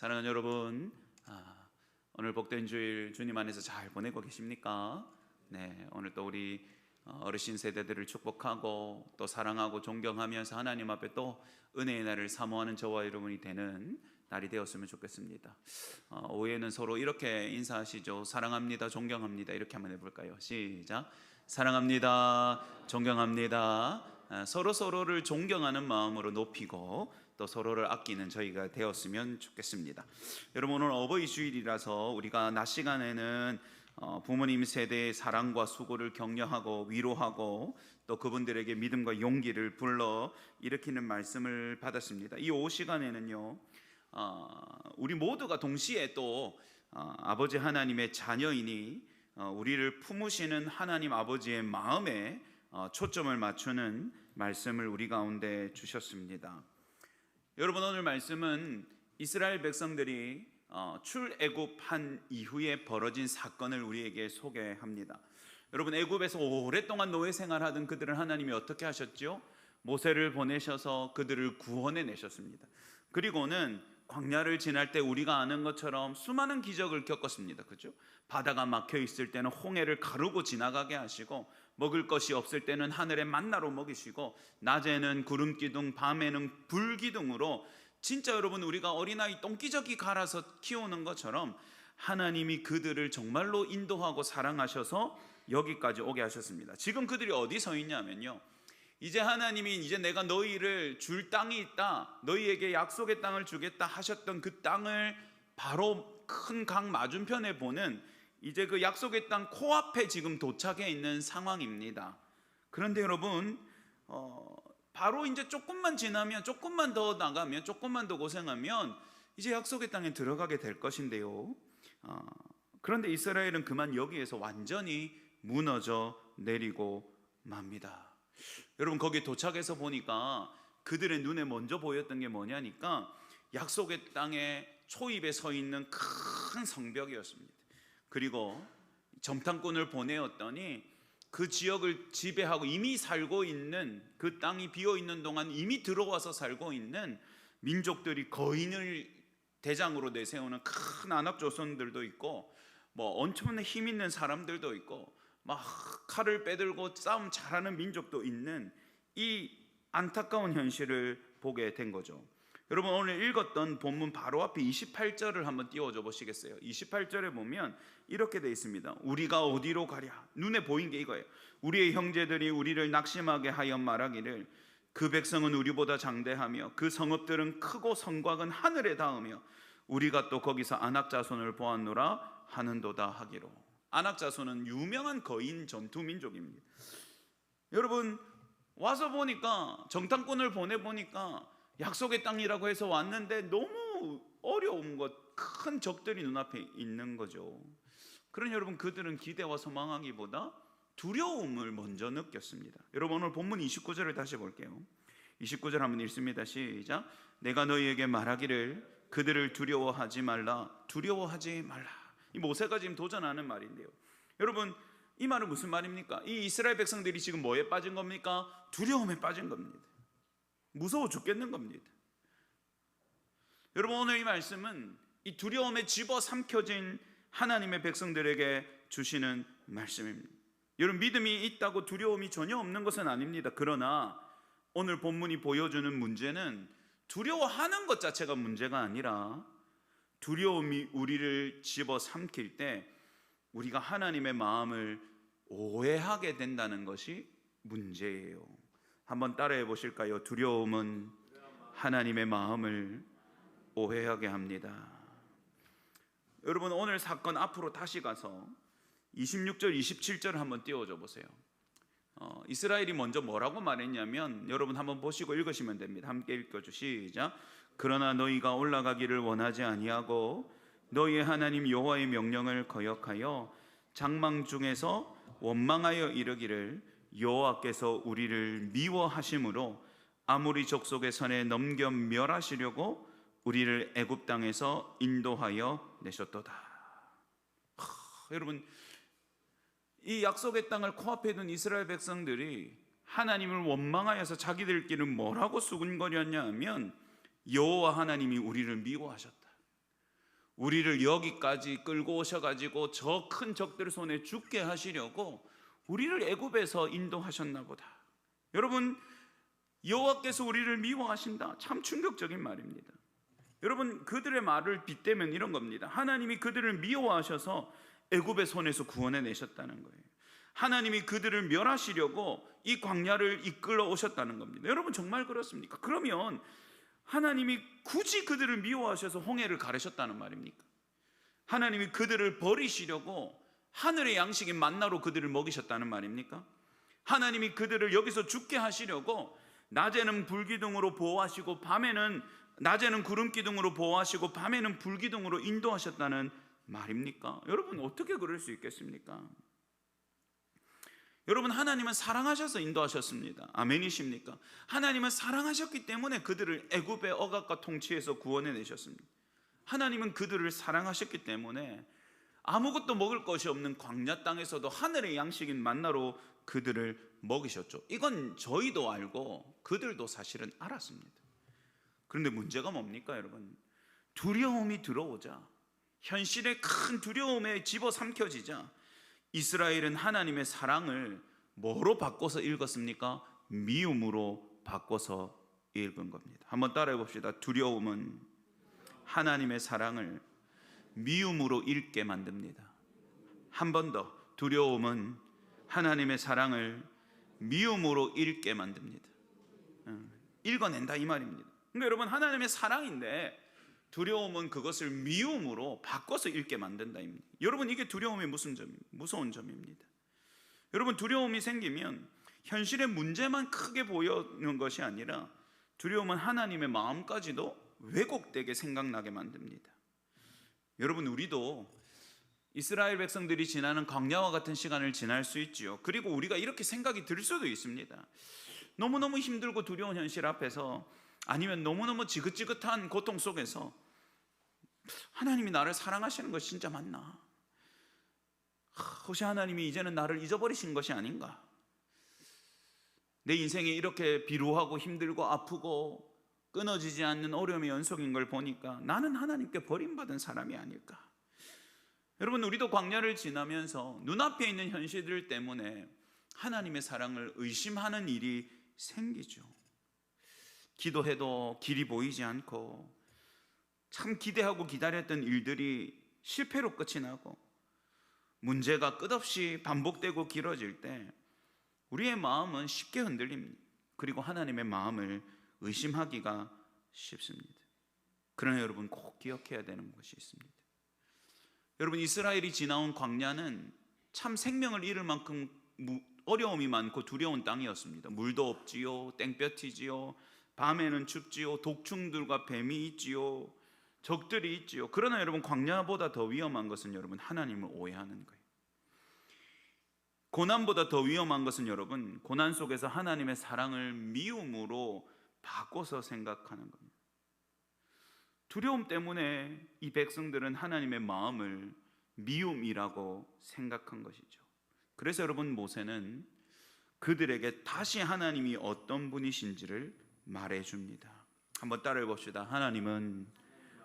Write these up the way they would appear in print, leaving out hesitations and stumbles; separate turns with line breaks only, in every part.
사랑하는 여러분, 오늘 복된 주일 주님 안에서 잘 보내고 계십니까? 네, 오늘 또 우리 어르신 세대들을 축복하고 또 사랑하고 존경하면서 하나님 앞에 또 은혜의 날을 사모하는 저와 여러분이 되는 날이 되었으면 좋겠습니다. 오후에는 서로 이렇게 인사하시죠. 사랑합니다, 존경합니다. 이렇게 한번 해볼까요? 시작. 사랑합니다, 존경합니다. 서로를 존경하는 마음으로 높이고 또 서로를 아끼는 저희가 되었으면 좋겠습니다. 여러분, 오늘 어버이 주일이라서 우리가 낮 시간에는 부모님 세대의 사랑과 수고를 격려하고 위로하고 또 그분들에게 믿음과 용기를 불러 일으키는 말씀을 받았습니다. 이 오후 시간에는요, 우리 모두가 동시에 또 아버지 하나님의 자녀이니 우리를 품으시는 하나님 아버지의 마음에 초점을 맞추는 말씀을 우리 가운데 주셨습니다. 여러분, 오늘 말씀은 이스라엘 백성들이 출애굽한 이후에 벌어진 사건을 우리에게 소개합니다. 여러분, 애굽에서 오랫동안 노예 생활하던 그들을 하나님이 어떻게 하셨죠? 모세를 보내셔서 그들을 구원해 내셨습니다. 그리고는 광야를 지날 때 우리가 아는 것처럼 수많은 기적을 겪었습니다. 그죠? 바다가 막혀 있을 때는 홍해를 가르고 지나가게 하시고, 먹을 것이 없을 때는 하늘의 만나로 먹이시고, 낮에는 구름 기둥, 밤에는 불 기둥으로, 진짜 여러분, 우리가 어린아이 똥기저귀 갈아서 키우는 것처럼 하나님이 그들을 정말로 인도하고 사랑하셔서 여기까지 오게 하셨습니다. 지금 그들이 어디 서 있냐면요, 이제 하나님이 이제 내가 너희를 줄 땅이 있다, 너희에게 약속의 땅을 주겠다 하셨던 그 땅을 바로 큰 강 맞은편에 보는 이제 그 약속의 땅 코앞에 지금 도착해 있는 상황입니다. 그런데 여러분, 바로 이제 조금만 지나면, 조금만 더 나가면, 조금만 더 고생하면 이제 약속의 땅에 들어가게 될 것인데요, 그런데 이스라엘은 그만 여기에서 완전히 무너져 내리고 맙니다. 여러분, 거기 도착해서 보니까 그들의 눈에 먼저 보였던 게 뭐냐니까 약속의 땅에 초입에 서 있는 큰 성벽이었습니다. 그리고 점탕꾼을 보내었더니 그 지역을 지배하고 이미 살고 있는, 그 땅이 비어있는 동안 이미 들어와서 살고 있는 민족들이 거인을 대장으로 내세우는 큰 안악 조선들도 있고, 엄청난 힘 있는 사람들도 있고, 막 칼을 빼들고 싸움 잘하는 민족도 있는 이 안타까운 현실을 보게 된 거죠. 여러분, 오늘 읽었던 본문 바로 앞에 28절을 한번 띄워줘 보시겠어요? 28절에 보면 이렇게 되어 있습니다. 우리가 어디로 가랴? 눈에 보인 게 이거예요. 우리의 형제들이 우리를 낙심하게 하여 말하기를 그 백성은 우리보다 장대하며 그 성읍들은 크고 성곽은 하늘에 닿으며 우리가 또 거기서 안악자손을 보았노라 하는도다 하기로. 안악자손은 유명한 거인 전투 민족입니다. 여러분, 와서 보니까, 정탐꾼을 보내보니까 약속의 땅이라고 해서 왔는데 너무 어려운 것, 큰 적들이 눈앞에 있는 거죠. 그러니 여러분, 그들은 기대와 소망하기보다 두려움을 먼저 느꼈습니다. 여러분, 오늘 본문 29절을 다시 볼게요. 29절 한번 읽습니다. 시작. 내가 너희에게 말하기를 그들을 두려워하지 말라, 두려워하지 말라. 이 모세가 지금 도전하는 말인데요, 여러분, 이 말은 무슨 말입니까? 이 이스라엘 백성들이 지금 뭐에 빠진 겁니까? 두려움에 빠진 겁니다. 무서워 죽겠는 겁니다. 여러분, 오늘 이 말씀은 이 두려움에 집어삼켜진 하나님의 백성들에게 주시는 말씀입니다. 여러분, 믿음이 있다고 두려움이 전혀 없는 것은 아닙니다. 그러나 오늘 본문이 보여주는 문제는 두려워하는 것 자체가 문제가 아니라 두려움이 우리를 집어삼킬 때 우리가 하나님의 마음을 오해하게 된다는 것이 문제예요. 한번 따라해 보실까요? 두려움은 하나님의 마음을 오해하게 합니다. 여러분, 오늘 사건 앞으로 다시 가서 26절, 27절 한번 띄워줘 보세요. 이스라엘이 먼저 뭐라고 말했냐면, 여러분 한번 보시고 읽으시면 됩니다. 함께 읽어주시죠. 그러나 너희가 올라가기를 원하지 아니하고 너희의 하나님 여호와의 명령을 거역하여 장막 중에서 원망하여 이르기를 여호와께서 우리를 미워하심으로 아모리 족속의 손에 넘겨 멸하시려고 우리를 애굽 땅에서 인도하여 내셨도다. 여러분, 이 약속의 땅을 코앞에 둔 이스라엘 백성들이 하나님을 원망하여서 자기들끼리 뭐라고 수군거렸냐 하면 여호와 하나님이 우리를 미워하셨다. 우리를 여기까지 끌고 오셔가지고 저 큰 적들 손에 죽게 하시려고 우리를 애굽에서 인도하셨나 보다. 여러분, 여호와께서 우리를 미워하신다. 참 충격적인 말입니다. 여러분, 그들의 말을 빗대면 이런 겁니다. 하나님이 그들을 미워하셔서 애굽의 손에서 구원해 내셨다는 거예요. 하나님이 그들을 멸하시려고 이 광야를 이끌어 오셨다는 겁니다. 여러분, 정말 그렇습니까? 그러면 하나님이 굳이 그들을 미워하셔서 홍해를 가르셨다는 말입니까? 하나님이 그들을 버리시려고 하늘의 양식인 만나로 그들을 먹이셨다는 말입니까? 하나님이 그들을 여기서 죽게 하시려고 낮에는 불기둥으로 보호하시고 낮에는 구름 기둥으로 보호하시고 밤에는 불기둥으로 인도하셨다는 말입니까? 여러분, 어떻게 그럴 수 있겠습니까? 여러분, 하나님은 사랑하셔서 인도하셨습니다. 아멘이십니까? 하나님은 사랑하셨기 때문에 그들을 애굽의 억압과 통치에서 구원해 내셨습니다. 하나님은 그들을 사랑하셨기 때문에 아무것도 먹을 것이 없는 광야 땅에서도 하늘의 양식인 만나로 그들을 먹이셨죠. 이건 저희도 알고 그들도 사실은 알았습니다. 그런데 문제가 뭡니까, 여러분? 두려움이 들어오자, 현실의 큰 두려움에 집어삼켜지자 이스라엘은 하나님의 사랑을 뭐로 바꿔서 읽었습니까? 미움으로 바꿔서 읽은 겁니다. 한번 따라해 봅시다. 두려움은 하나님의 사랑을 미움으로 읽게 만듭니다. 한 번 더. 두려움은 하나님의 사랑을 미움으로 읽게 만듭니다. 읽어낸다 이 말입니다. 그러니까 여러분, 하나님의 사랑인데 두려움은 그것을 미움으로 바꿔서 읽게 만든다. 여러분, 이게 두려움의 무서운 점입니다. 여러분, 두려움이 생기면 현실의 문제만 크게 보이는 것이 아니라 두려움은 하나님의 마음까지도 왜곡되게 생각나게 만듭니다. 여러분, 우리도 이스라엘 백성들이 지나는 광야와 같은 시간을 지날 수 있지요. 그리고 우리가 이렇게 생각이 들 수도 있습니다. 너무너무 힘들고 두려운 현실 앞에서, 아니면 너무너무 지긋지긋한 고통 속에서 하나님이 나를 사랑하시는 것이 진짜 맞나? 혹시 하나님이 이제는 나를 잊어버리신 것이 아닌가? 내 인생이 이렇게 비루하고 힘들고 아프고 끊어지지 않는 어려움의 연속인 걸 보니까 나는 하나님께 버림받은 사람이 아닐까? 여러분, 우리도 광야를 지나면서 눈앞에 있는 현실들 때문에 하나님의 사랑을 의심하는 일이 생기죠. 기도해도 길이 보이지 않고 참 기대하고 기다렸던 일들이 실패로 끝이 나고 문제가 끝없이 반복되고 길어질 때 우리의 마음은 쉽게 흔들립니다. 그리고 하나님의 마음을 의심하기가 쉽습니다. 그러나 여러분, 꼭 기억해야 되는 것이 있습니다. 여러분, 이스라엘이 지나온 광야는 참 생명을 잃을 만큼 어려움이 많고 두려운 땅이었습니다. 물도 없지요, 땡볕이지요, 밤에는 춥지요, 독충들과 뱀이 있지요, 적들이 있지요. 그러나 여러분, 광야보다 더 위험한 것은 여러분, 하나님을 오해하는 거예요. 고난보다 더 위험한 것은 여러분, 고난 속에서 하나님의 사랑을 미움으로 바꿔서 생각하는 겁니다. 두려움 때문에 이 백성들은 하나님의 마음을 미움이라고 생각한 것이죠. 그래서 여러분, 모세는 그들에게 다시 하나님이 어떤 분이신지를 말해줍니다. 한번 따라해 봅시다. 하나님은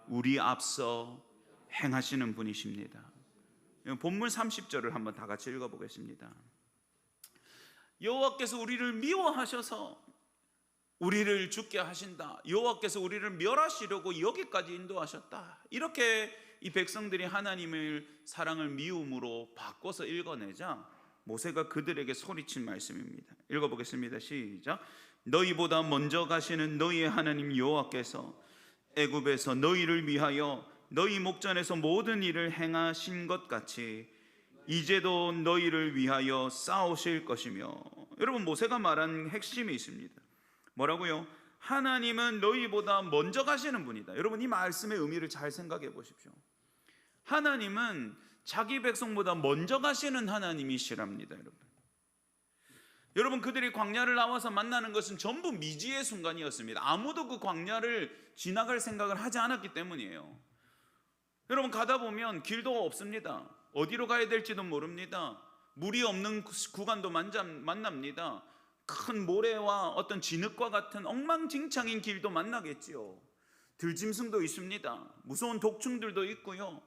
우리 앞서 행하시는 분이십니다. 본문 30절을 한번 다 같이 읽어보겠습니다. 여호와께서 우리를 미워하셔서 우리를 죽게 하신다. 여호와께서 우리를 멸하시려고 여기까지 인도하셨다. 이렇게 이 백성들이 하나님의 사랑을 미움으로 바꿔서 읽어내자 모세가 그들에게 소리친 말씀입니다. 읽어보겠습니다. 시작. 너희보다 먼저 가시는 너희의 하나님 여호와께서 애굽에서 너희를 위하여 너희 목전에서 모든 일을 행하신 것 같이 이제도 너희를 위하여 싸우실 것이며. 여러분, 모세가 말한 핵심이 있습니다. 뭐라고요? 하나님은 너희보다 먼저 가시는 분이다. 여러분, 이 말씀의 의미를 잘 생각해 보십시오. 하나님은 자기 백성보다 먼저 가시는 하나님이시랍니다. 여러분, 그들이 광야를 나와서 만나는 것은 전부 미지의 순간이었습니다. 아무도 그 광야를 지나갈 생각을 하지 않았기 때문이에요. 여러분, 가다 보면 길도 없습니다. 어디로 가야 될지도 모릅니다. 물이 없는 구간도 만납니다. 큰 모래와 어떤 진흙과 같은 엉망진창인 길도 만나겠지요. 들짐승도 있습니다. 무서운 독충들도 있고요.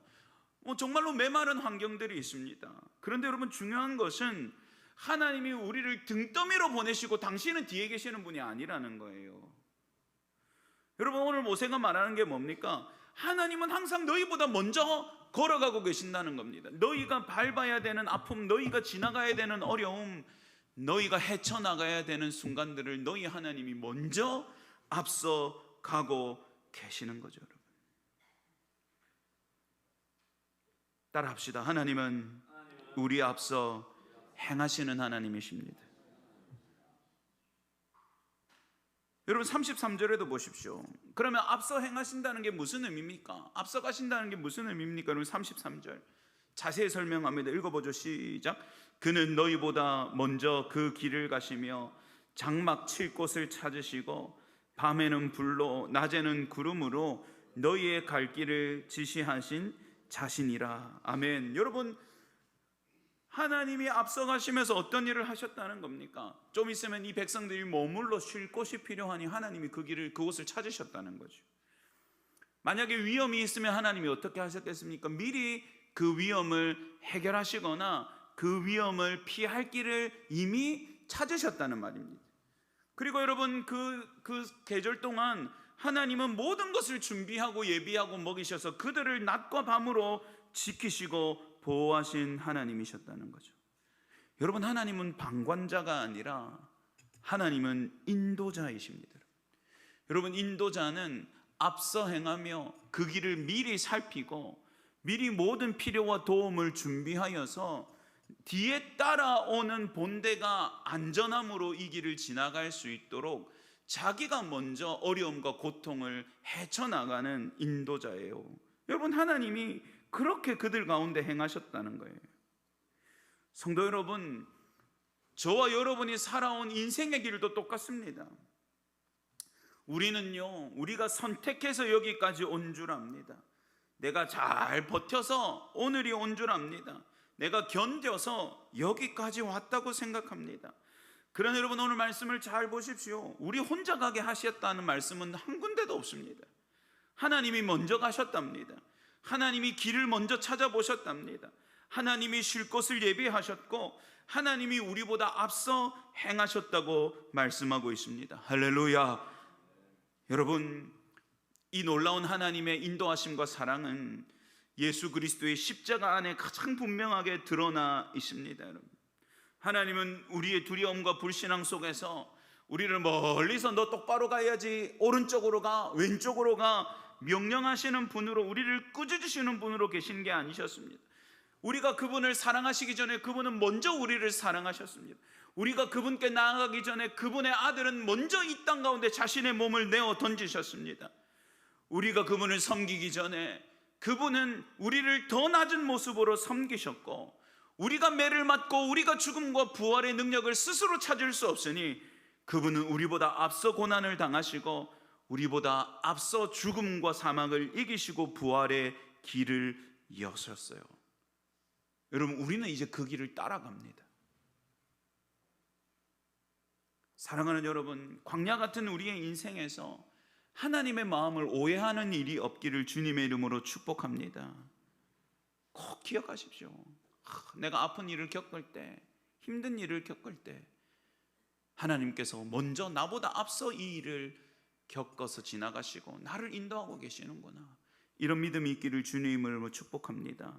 정말로 메마른 환경들이 있습니다. 그런데 여러분, 중요한 것은 하나님이 우리를 등더미로 보내시고 당신은 뒤에 계시는 분이 아니라는 거예요. 여러분, 오늘 모세가 말하는 게 뭡니까? 하나님은 항상 너희보다 먼저 걸어가고 계신다는 겁니다. 너희가 밟아야 되는 아픔, 너희가 지나가야 되는 어려움, 너희가 헤쳐나가야 되는 순간들을 너희 하나님이 먼저 앞서 가고 계시는 거죠. 여러분, 따라합시다. 하나님은 우리 앞서 행하시는 하나님이십니다. 여러분, 33절에도 보십시오. 그러면 앞서 행하신다는 게 무슨 의미입니까? 앞서 가신다는 게 무슨 의미입니까? 여러분, 33절 자세히 설명합니다. 읽어보죠. 시작. 그는 너희보다 먼저 그 길을 가시며 장막 칠 곳을 찾으시고 밤에는 불로 낮에는 구름으로 너희의 갈 길을 지시하신 자신이라. 아멘. 여러분, 하나님이 앞서가시면서 어떤 일을 하셨다는 겁니까? 좀 있으면 이 백성들이 머물러 쉴 곳이 필요하니 하나님이 그곳을 찾으셨다는 거죠. 만약에 위험이 있으면 하나님이 어떻게 하셨겠습니까? 미리 그 위험을 해결하시거나 그 위험을 피할 길을 이미 찾으셨다는 말입니다. 그리고 여러분, 그 계절 동안 하나님은 모든 것을 준비하고 예비하고 먹이셔서 그들을 낮과 밤으로 지키시고 보호하신 하나님이셨다는 거죠. 여러분, 하나님은 방관자가 아니라 하나님은 인도자이십니다. 여러분, 인도자는 앞서 행하며 그 길을 미리 살피고 미리 모든 필요와 도움을 준비하여서 뒤에 따라오는 본대가 안전함으로 이 길을 지나갈 수 있도록 자기가 먼저 어려움과 고통을 헤쳐나가는 인도자예요. 여러분, 하나님이 그렇게 그들 가운데 행하셨다는 거예요. 성도 여러분, 저와 여러분이 살아온 인생의 길도 똑같습니다. 우리가 선택해서 여기까지 온 줄 압니다. 내가 잘 버텨서 오늘이 온 줄 압니다. 내가 견뎌서 여기까지 왔다고 생각합니다. 그러나 여러분, 오늘 말씀을 잘 보십시오. 우리 혼자 가게 하셨다는 말씀은 한 군데도 없습니다. 하나님이 먼저 가셨답니다. 하나님이 길을 먼저 찾아보셨답니다. 하나님이 쉴 곳을 예비하셨고 하나님이 우리보다 앞서 행하셨다고 말씀하고 있습니다. 할렐루야. 여러분, 이 놀라운 하나님의 인도하심과 사랑은 예수 그리스도의 십자가 안에 가장 분명하게 드러나 있습니다. 여러분, 하나님은 우리의 두려움과 불신앙 속에서 우리를 멀리서 너 똑바로 가야지, 오른쪽으로 가, 왼쪽으로 가 명령하시는 분으로, 우리를 꾸짖으시는 분으로 계신 게 아니셨습니다. 우리가 그분을 사랑하시기 전에 그분은 먼저 우리를 사랑하셨습니다. 우리가 그분께 나아가기 전에 그분의 아들은 먼저 이 땅 가운데 자신의 몸을 내어 던지셨습니다. 우리가 그분을 섬기기 전에 그분은 우리를 더 낮은 모습으로 섬기셨고, 우리가 매를 맞고 우리가 죽음과 부활의 능력을 스스로 찾을 수 없으니 그분은 우리보다 앞서 고난을 당하시고 우리보다 앞서 죽음과 사망을 이기시고 부활의 길을 여셨어요. 여러분, 우리는 이제 그 길을 따라갑니다. 사랑하는 여러분, 광야 같은 우리의 인생에서 하나님의 마음을 오해하는 일이 없기를 주님의 이름으로 축복합니다. 꼭 기억하십시오. 내가 아픈 일을 겪을 때, 힘든 일을 겪을 때 하나님께서 먼저 나보다 앞서 이 일을 겪어서 지나가시고 나를 인도하고 계시는구나, 이런 믿음이 있기를 주님의 이름으로 축복합니다.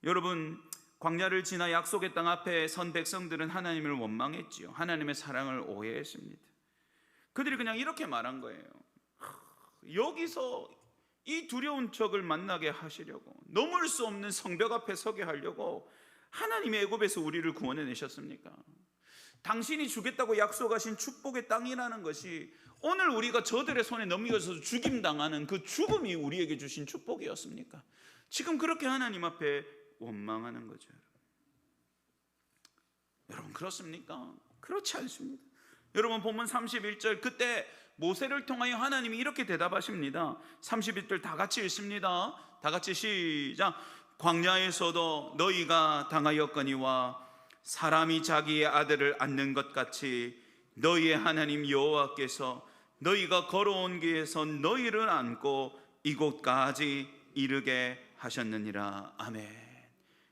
여러분, 광야를 지나 약속의 땅 앞에 선 백성들은 하나님을 원망했지요. 하나님의 사랑을 오해했습니다. 그들이 그냥 이렇게 말한 거예요. 여기서 이 두려운 적을 만나게 하시려고, 넘을 수 없는 성벽 앞에 서게 하려고 하나님이 애굽에서 우리를 구원해 내셨습니까? 당신이 주겠다고 약속하신 축복의 땅이라는 것이 오늘 우리가 저들의 손에 넘겨져서 죽임당하는 그 죽음이 우리에게 주신 축복이었습니까? 지금 그렇게 하나님 앞에 원망하는 거죠. 여러분, 그렇습니까? 그렇지 않습니다. 여러분, 본문 31절, 그때 모세를 통하여 하나님이 이렇게 대답하십니다. 31절 다 같이 읽습니다. 다 같이 시작. 광야에서도 너희가 당하였거니와 사람이 자기의 아들을 안는 것 같이 너희의 하나님 여호와께서 너희가 걸어온 길에서 너희를 안고 이곳까지 이르게 하셨느니라. 아멘.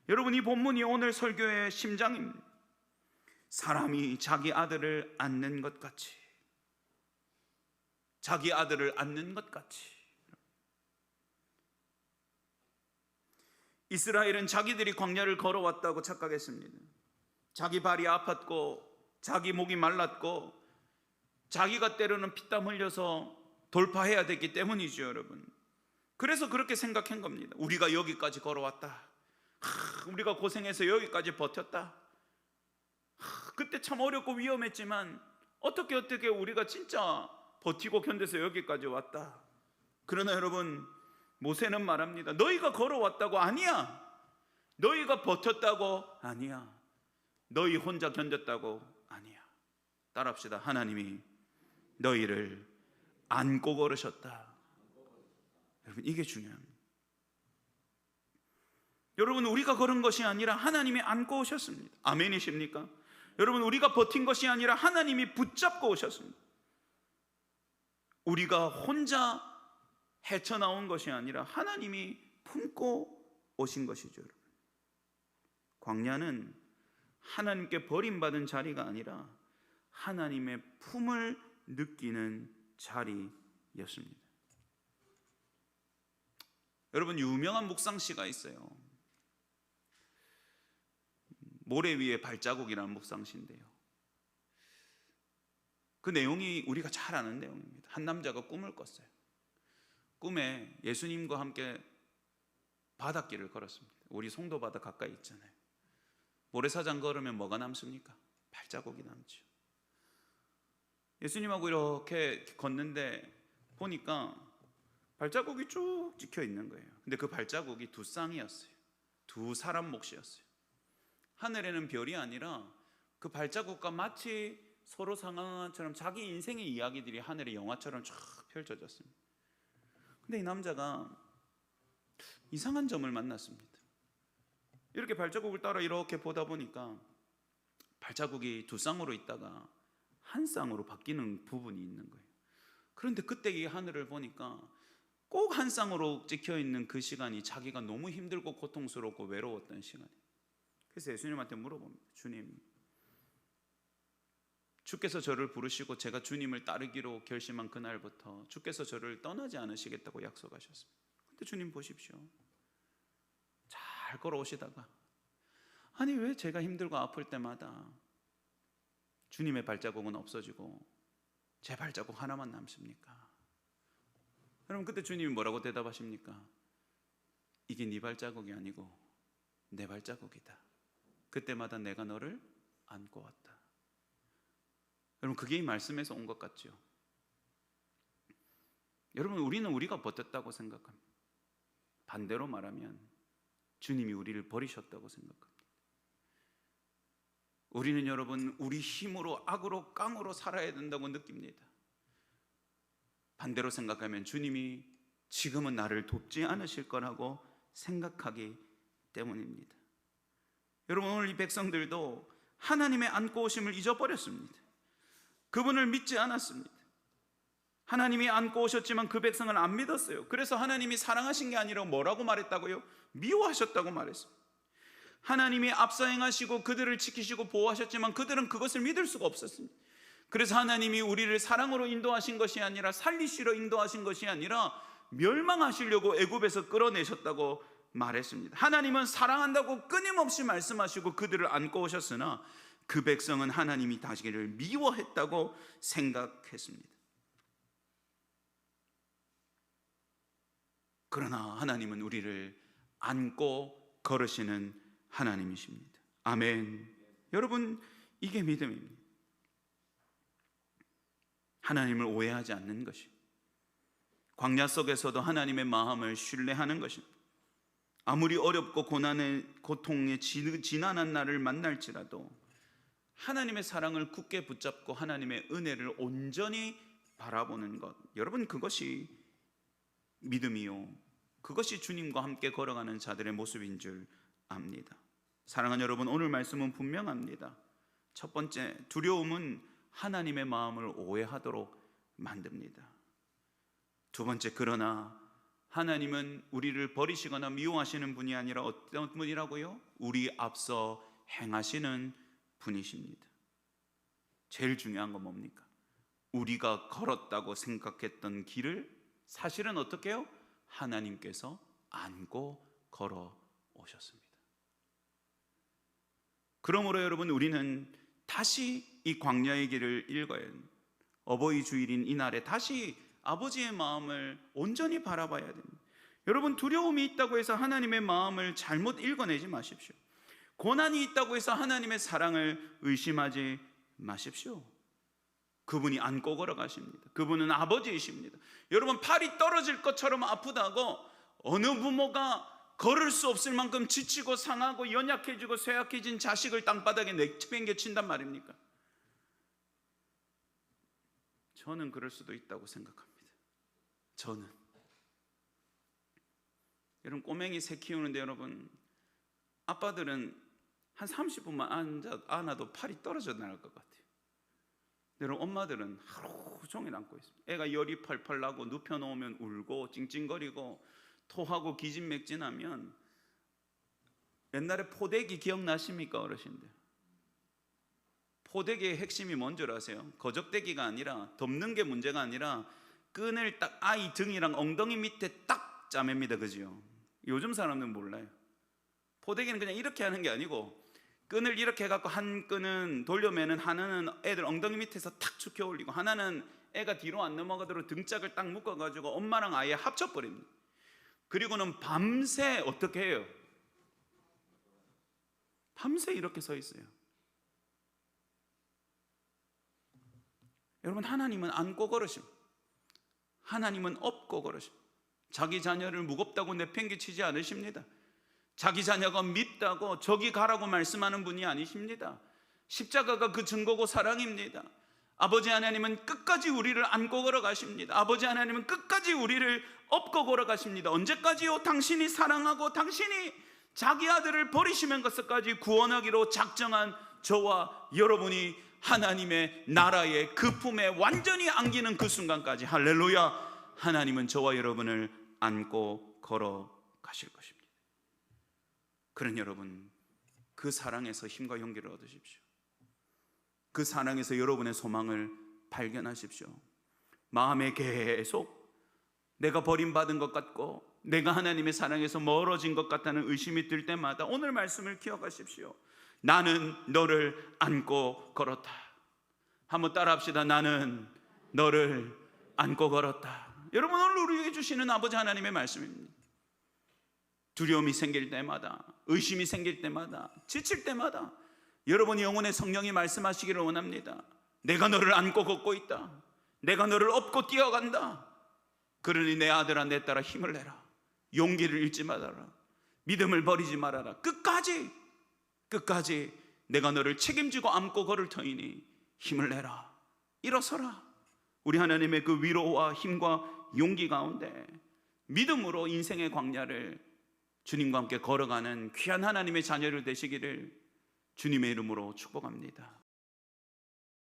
여러분, 이 본문이 오늘 설교의 심장입니다. 사람이 자기 아들을 안는 것 같이, 자기 아들을 안는 것 같이. 이스라엘은 자기들이 광야를 걸어왔다고 착각했습니다. 자기 발이 아팠고 자기 목이 말랐고 자기가 때로는 피땀 흘려서 돌파해야 됐기 때문이죠, 여러분. 그래서 그렇게 생각한 겁니다. 우리가 여기까지 걸어왔다. 우리가 고생해서 여기까지 버텼다. 그때 참 어렵고 위험했지만 어떻게 우리가 진짜 버티고 견뎌서 여기까지 왔다. 그러나 여러분, 모세는 말합니다. 너희가 걸어왔다고 아니야. 너희가 버텼다고 아니야. 너희 혼자 견뎠다고 아니야. 따라합시다. 하나님이 너희를 안고 걸으셨다. 여러분, 이게 중요합니다. 여러분, 우리가 걸은 것이 아니라 하나님이 안고 오셨습니다. 아멘이십니까? 여러분, 우리가 버틴 것이 아니라 하나님이 붙잡고 오셨습니다. 우리가 혼자 헤쳐나온 것이 아니라 하나님이 품고 오신 것이죠. 여러분, 광야는 하나님께 버림받은 자리가 아니라 하나님의 품을 느끼는 자리였습니다. 여러분, 유명한 묵상시가 있어요. 모래 위에 발자국이라는 묵상시인데요, 그 내용이 우리가 잘 아는 내용입니다. 한 남자가 꿈을 꿨어요. 꿈에 예수님과 함께 바닷길을 걸었습니다. 우리 송도바다 가까이 있잖아요. 모래사장 걸으면 뭐가 남습니까? 발자국이 남죠. 예수님하고 이렇게 걷는데 보니까 발자국이 쭉 찍혀 있는 거예요. 근데 그 발자국이 두 쌍이었어요. 두 사람 몫이었어요. 하늘에는 별이 아니라 그 발자국과 마치 서로 상황처럼 자기 인생의 이야기들이 하늘의 영화처럼 쫙 펼쳐졌습니다. 근데 이 남자가 이상한 점을 만났습니다. 이렇게 발자국을 따라 이렇게 보다 보니까 발자국이 두 쌍으로 있다가 한 쌍으로 바뀌는 부분이 있는 거예요. 그런데 그때 이 하늘을 보니까 꼭 한 쌍으로 찍혀 있는 그 시간이 자기가 너무 힘들고 고통스럽고 외로웠던 시간이에요. 그래서 예수님한테 물어봅니다. 주님, 주께서 저를 부르시고 제가 주님을 따르기로 결심한 그날부터 주께서 저를 떠나지 않으시겠다고 약속하셨습니다. 근데 주님 보십시오, 잘 걸어오시다가 아니 왜 제가 힘들고 아플 때마다 주님의 발자국은 없어지고 제 발자국 하나만 남습니까? 여러분, 그때 주님이 뭐라고 대답하십니까? 이게 네 발자국이 아니고 내 발자국이다. 그때마다 내가 너를 안고 왔다. 여러분, 그게 이 말씀에서 온 것 같죠? 여러분, 우리는 우리가 버텼다고 생각합니다. 반대로 말하면 주님이 우리를 버리셨다고 생각합니다. 우리는 여러분, 우리 힘으로 악으로 깡으로 살아야 된다고 느낍니다. 반대로 생각하면 주님이 지금은 나를 돕지 않으실 거라고 생각하기 때문입니다. 여러분, 오늘 이 백성들도 하나님의 안고 오심을 잊어버렸습니다. 그분을 믿지 않았습니다. 하나님이 안고 오셨지만 그 백성을 안 믿었어요. 그래서 하나님이 사랑하신 게 아니라 뭐라고 말했다고요? 미워하셨다고 말했습니다. 하나님이 앞서 행하시고 그들을 지키시고 보호하셨지만 그들은 그것을 믿을 수가 없었습니다. 그래서 하나님이 우리를 사랑으로 인도하신 것이 아니라 살리시러 인도하신 것이 아니라 멸망하시려고 애굽에서 끌어내셨다고 말했습니다. 하나님은 사랑한다고 끊임없이 말씀하시고 그들을 안고 오셨으나 그 백성은 하나님이 자기를 미워했다고 생각했습니다. 그러나 하나님은 우리를 안고 걸으시는 하나님이십니다. 아멘. 여러분, 이게 믿음입니다. 하나님을 오해하지 않는 것이, 광야 속에서도 하나님의 마음을 신뢰하는 것입니다. 아무리 어렵고 고통에 지난한 날을 만날지라도 하나님의 사랑을 굳게 붙잡고 하나님의 은혜를 온전히 바라보는 것, 여러분, 그것이 믿음이요, 그것이 주님과 함께 걸어가는 자들의 모습인 줄 압니다. 사랑하는 여러분, 오늘 말씀은 분명합니다. 첫 번째, 두려움은 하나님의 마음을 오해하도록 만듭니다. 두 번째, 그러나 하나님은 우리를 버리시거나 미워하시는 분이 아니라 어떤 분이라고요? 우리 앞서 행하시는 분이십니다. 제일 중요한 건 뭡니까? 우리가 걸었다고 생각했던 길을 사실은 어떻게 해요? 하나님께서 안고 걸어 오셨습니다. 그러므로 여러분, 우리는 다시 이 광야의 길을 읽어야 해요. 어버이 주일인 이날에 다시 아버지의 마음을 온전히 바라봐야 됩니다. 여러분, 두려움이 있다고 해서 하나님의 마음을 잘못 읽어내지 마십시오. 고난이 있다고 해서 하나님의 사랑을 의심하지 마십시오. 그분이 안고 걸어가십니다. 그분은 아버지이십니다. 여러분, 팔이 떨어질 것처럼 아프다고 어느 부모가 걸을 수 없을 만큼 지치고 상하고 연약해지고 쇠약해진 자식을 땅바닥에 내팽개친단 말입니까? 저는 그럴 수도 있다고 생각합니다. 저는 여러분, 꼬맹이 새 키우는데 여러분, 아빠들은 한 30분만 안아도 팔이 떨어져 나갈 것 같아요. 여러분, 엄마들은 하루 종일 안고 있습니다. 애가 열이 펄펄 나고 눕혀놓으면 울고 찡찡거리고 토하고 기진맥진하면, 옛날에 포대기 기억나십니까, 어르신들? 포대기의 핵심이 뭔 줄 아세요? 거적대기가 아니라, 덮는 게 문제가 아니라 끈을 딱 아이 등이랑 엉덩이 밑에 딱 짜맵니다. 그죠? 요즘 사람들은 몰라요. 포대기는 그냥 이렇게 하는 게 아니고 끈을 이렇게 해갖고 한 끈은 돌려매는, 하나는 애들 엉덩이 밑에서 탁 축혀 올리고, 하나는 애가 뒤로 안 넘어가도록 등짝을 딱 묶어가지고 엄마랑 아예 합쳐버립니다. 그리고는 밤새 어떻게 해요? 밤새 이렇게 서 있어요. 여러분, 하나님은 안고 걸으심, 하나님은 업고 걸으심. 자기 자녀를 무겁다고 내팽개치지 않으십니다. 자기 자녀가 밉다고 저기 가라고 말씀하는 분이 아니십니다. 십자가가 그 증거고 사랑입니다. 아버지 하나님은 끝까지 우리를 안고 걸어가십니다. 아버지 하나님은 끝까지 우리를 업고 걸어가십니다. 언제까지요? 당신이 사랑하고 당신이 자기 아들을 버리시는 것까지 구원하기로 작정한 저와 여러분이 하나님의 나라의 그 품에 완전히 안기는 그 순간까지, 할렐루야, 하나님은 저와 여러분을 안고 걸어가실 것입니다. 그런 여러분, 그 사랑에서 힘과 용기를 얻으십시오. 그 사랑에서 여러분의 소망을 발견하십시오. 마음에 계속 내가 버림받은 것 같고 내가 하나님의 사랑에서 멀어진 것 같다는 의심이 들 때마다 오늘 말씀을 기억하십시오. 나는 너를 안고 걸었다. 한번 따라 합시다. 나는 너를 안고 걸었다. 여러분, 오늘 우리에게 주시는 아버지 하나님의 말씀입니다. 두려움이 생길 때마다, 의심이 생길 때마다, 지칠 때마다 여러분이 영혼의 성령이 말씀하시기를 원합니다. 내가 너를 안고 걷고 있다. 내가 너를 업고 뛰어간다. 그러니 내 아들아, 내 딸아, 힘을 내라. 용기를 잃지 말아라. 믿음을 버리지 말아라. 끝까지 내가 너를 책임지고 안고 걸을 터이니 힘을 내라. 일어서라. 우리 하나님의 그 위로와 힘과 용기 가운데 믿음으로 인생의 광야를 주님과 함께 걸어가는 귀한 하나님의 자녀를 되시기를 주님의 이름으로 축복합니다.